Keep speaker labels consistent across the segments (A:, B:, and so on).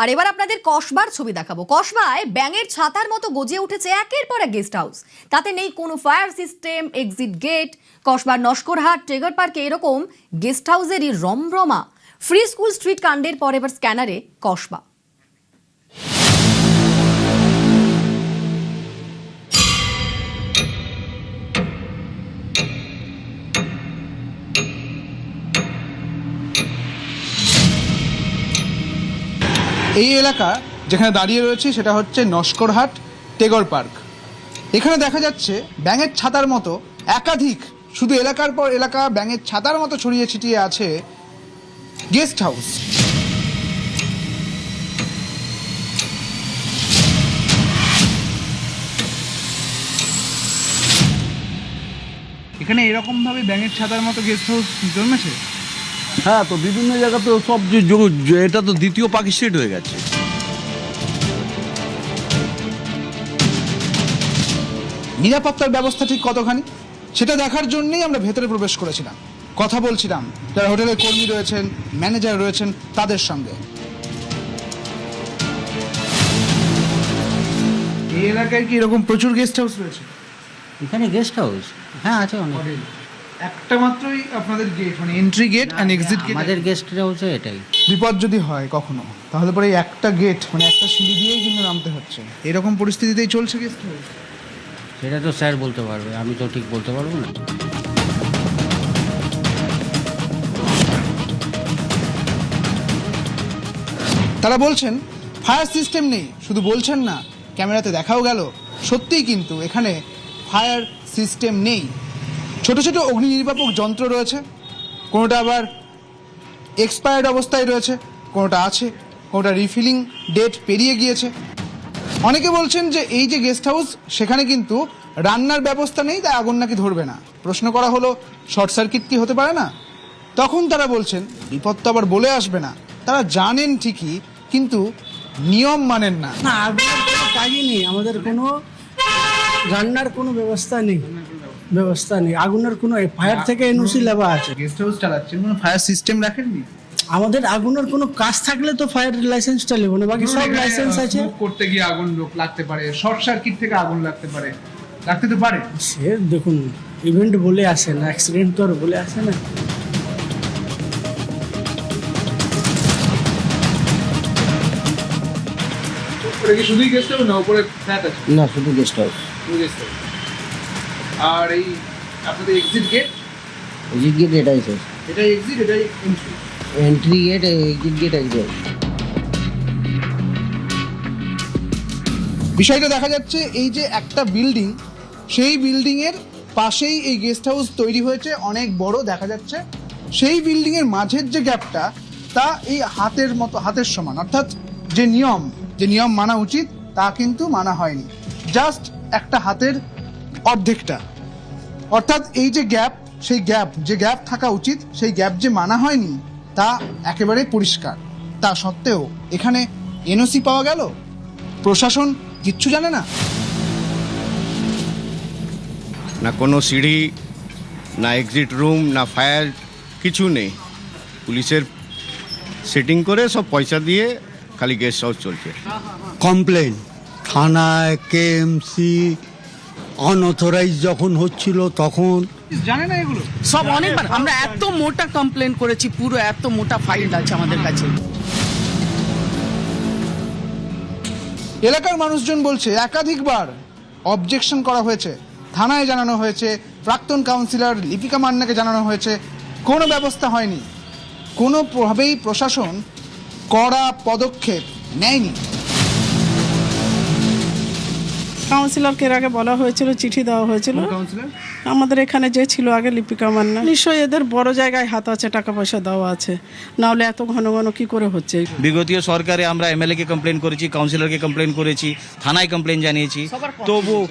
A: আর এবার আপনাদের কসবার ছবি দেখাবো। কসবায় ব্যাঙের ছাতার মতো গজিয়ে উঠেছে একের পর এক গেস্ট হাউস। তাতে নেই কোনো ফায়ার সিস্টেম, এক্সিট গেট। কসবার নস্করহাট, টেগর পার্কে এরকম গেস্ট হাউসেরই রমরমা। ফ্রি স্কুল স্ট্রিট কাণ্ডের পর এবার স্ক্যানারে কসবা।
B: এই এলাকা যেখানে দাঁড়িয়ে রয়েছে সেটা হচ্ছে নস্করহাট টেগর পার্ক। এখানে দেখা যাচ্ছে ব্যাঙের ছাতার মতো একাধিক, শুধু এলাকার পর এলাকা ব্যাঙের ছাতার মতো ছড়িয়ে ছিটিয়ে আছে গেস্ট হাউস। এখানে এরকম ভাবে ব্যাঙের ছাতার মতো গেস্ট হাউস জন্মেছে।
C: হ্যাঁ, তো বিভিন্ন জায়গা তো সব এটা তো দ্বিতীয় পার্ক স্ট্রিট হয়ে গেছে।
B: নিরাপত্তার ব্যবস্থা ঠিক কতখানি সেটা দেখার জন্যই আমরা ভেতরে প্রবেশ করেছিলাম, কথা বলছিলাম যারা হোটেলের কর্মী রয়েছেন, ম্যানেজার রয়েছেন তাদের সঙ্গে। এই এলাকায় কি এরকম প্রচুর গেস্ট হাউস রয়েছে?
D: এখানে গেস্ট হাউস হ্যাঁ আছে অনেক।
B: একটা মাত্রই আপনাদের গেট, মানে entry gate and exit gate.
D: আমাদের গেস্ট হাউসে এটাই।
B: বিপদ যদি হয় কখনো তাহলে পরে এই একটা গেট, মানে একটা সিঁড়ি দিয়েই কিন্তু নামতে হচ্ছে। এরকম পরিস্থিতিতেই চলছে গেস্ট হাউস।
D: সেটা তো স্যার বলতে পারবে, আমি তো ঠিক বলতে পারবো না।
B: তারা বলছেন ফায়ার সিস্টেম নেই, শুধু বলছেন না, ক্যামেরাতে দেখাও গেল সত্যিই কিন্তু এখানে ফায়ার সিস্টেম নেই। ছোট ছোট অগ্নি নির্বাপক যন্ত্র রয়েছে, কোনোটা আবার এক্সপায়ার্ড অবস্থায় রয়েছে, কোনোটা আছে, কোনোটা রিফিলিং ডেট পেরিয়ে গিয়েছে। অনেকে বলছেন যে এই যে গেস্ট হাউস সেখানে কিন্তু রান্নার ব্যবস্থা নেই, তাই আগুন নাকি ধরবে না। প্রশ্ন করা হলো শর্ট সার্কিট কি হতে পারে না? তখন তারা বলছেন বিপদ তো আবার বলে আসবে না। তারা জানেন ঠিকই কিন্তু নিয়ম মানেন না।
E: না, আগুনের কোনো কাজই নেই, আমাদের কোনো রান্নার কোনো ব্যবস্থা নেই, আগুনের কোনো ফায়ার থেকে এনওসি লেবা আছে।
B: গেস্ট হাউস চালাচ্ছেন, কোনো ফায়ার সিস্টেম রাখেননি?
E: আমাদের আগুনের কোনো কাজ থাকলে তো ফায়ার লাইসেন্সটা নেবো না, বাকি সব লাইসেন্স আছে।
B: করতে গিয়ে আগুন লাগতে পারে, শর্ট সার্কিট থেকে আগুন লাগতে পারে, লাগতে তো পারে।
E: সে দেখুন ইভেন্ট বলে আসে না, অ্যাক্সিডেন্ট তো আর বলে আসে না।
B: কি শুধুই গেস্ট হাউস না, উপরে ফ্ল্যাট আছে?
D: না, শুধু গেস্ট হাউস।
B: Guest house. আর এই আপনাদের এক্সিট গেট?
D: এক্সিট গেট এটাই স্যার।
B: এটাই এক্সিট, এটাই entry.
D: Entry gate, exit gate একদম।
B: বিষয়টা দেখা যাচ্ছে এই যে একটা বিল্ডিং, সেই বিল্ডিং এর পাশেই এই গেস্ট হাউস তৈরি হয়েছে, অনেক বড় দেখা যাচ্ছে। সেই বিল্ডিং এর মাঝের যে গ্যাপটা তা এই হাতের মতো, হাতের সমান, অর্থাৎ যে নিয়ম মানা উচিত তা কিন্তু মানা হয়নি, জাস্ট একটা হাতের অর্ধেকটা। অর্থাৎ এই যে গ্যাপ, সেই গ্যাপ থাকা উচিত, সেই গ্যাপ যে মানা হয়নি তা একেবারে পরিষ্কার। তা সত্ত্বেও এখানে এনওসি পাওয়া গেল, প্রশাসন কিচ্ছু জানে না।
F: না কোনো সিঁড়ি, না এক্সিট রুম, না ফায়ার, কিছু নেই। পুলিশের সেটিং করে সব পয়সা দিয়ে খালি গেস্ট হাউস চলছে।
C: কমপ্লেন থানায়, কেএমসি অনঅথরাইজ যখন হচ্ছিল তখন।
B: জানে না এগুলো
G: সব অনেকবার আমরা এত মোটা কমপ্লেন করেছি, পুরো এত মোটা ফাইল আছে আমাদের কাছে।
B: এলাকার মানুষজন বলছে একাধিকবার অবজেকশন করা হয়েছে, থানায় জানানো হয়েছে, প্রাক্তন কাউন্সিলর লিপিকা মান্নাকে জানানো হয়েছে, কোনো ব্যবস্থা হয়নি, কোনোভাবেই প্রশাসন কড়া পদক্ষেপ নেয়নি।
H: কাউন্সিলরকে এর আগে বলা হয়েছিল, চিঠি দেওয়া হয়েছিল। আমাদের এখানে যে ছিল আগে লিপিকা মান্না, নিশ্চয়ই এদের বড় জায়গায় হাত আছে, টাকা পয়সা দেওয়া আছে, না হলে এত ঘন ঘন কি করে হচ্ছে?
I: বিগতীয় সরকারে আমরা এমএলএ কে কমপ্লেন করেছি, কাউন্সিলরকে কমপ্লেন করেছি, থানায় কমপ্লেন জানিয়েছি,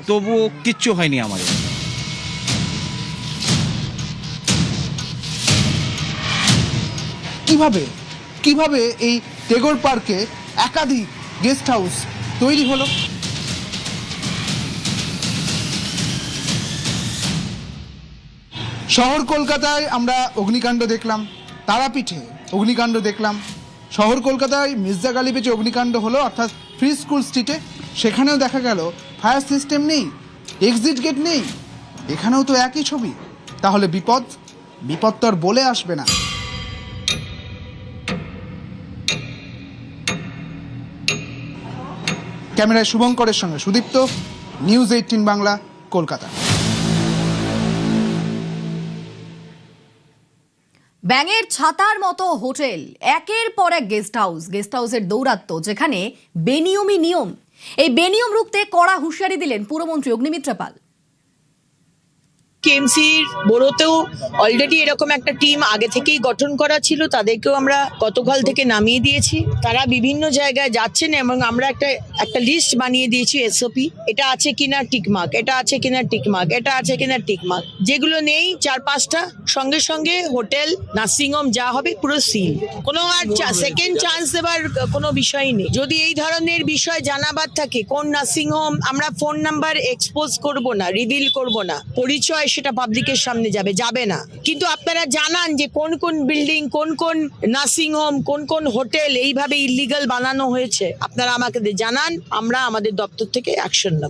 I: তবুও কিচ্ছু হয়নি আমাদের।
B: কিভাবে এই টেগর পার্কে একাধিক গেস্ট হাউস তৈরি হলো? শহর কলকাতায় আমরা অগ্নিকাণ্ড দেখলাম, তারাপীঠে অগ্নিকাণ্ড দেখলাম, শহর কলকাতায় মির্জা গালিবে যে অগ্নিকাণ্ড হলো অর্থাৎ ফ্রি স্কুল স্ট্রিটে, সেখানেও দেখা গেল ফায়ার সিস্টেম নেই, এক্সিট গেট নেই। এখানেও তো একই ছবি। তাহলে বিপদ তো আর বলে আসবে না। ক্যামেরায় শুভঙ্করের সঙ্গে সুদীপ্ত, নিউজ 18 বাংলা, কলকাতা।
A: ব্যাঙের ছাতার মতো হোটেল, একের পর এক গেস্ট হাউসের দৌরাত্ম্য, যেখানে বেনিয়মই নিয়ম। এই বেনিয়ম রুখতে কড়া হুঁশিয়ারি দিলেন পুরমন্ত্রী অগ্নিমিত্রা পাল।
J: কেএমসির বোরোতেও অলরেডি এরকম একটা টিম আগে থেকেই গঠন করা ছিল, তাদেরকেও আমরা গতকাল থেকে নামিয়ে দিয়েছি। তারা বিভিন্ন জায়গায় যাচ্ছেন এবং আমরা একটা লিস্ট বানিয়ে দিয়েছি, এসওপি। এটা আছে কিনা টিকমার্ক, এটা আছে কিনা টিকমার্ক, এটা আছে কিনা টিকমার্ক। যেগুলো নেই 4-5টা সঙ্গে সঙ্গে হোটেল, নার্সিংহোম যা হবে পুরো সিল। কোনো আর সেকেন্ড চান্স দেবার কোনো বিষয় নেই। যদি এই ধরনের বিষয় জানাবার থাকে, কোন নার্সিংহোম, আমরা ফোন নাম্বার এক্সপোজ করব না, রিভিল করব না, পরিচয় সেটা পাবলিকের সামনে যাবে না। কিন্তু আপনারা জানান যে কোন কোন বিল্ডিং, কোন কোন নার্সিংহোম, কোন কোন হোটেল এইভাবে ইলিগাল বানানো হয়েছে। আপনারা আমাকে জানান, আমরা আমাদের দপ্তর থেকে অ্যাকশন নেব।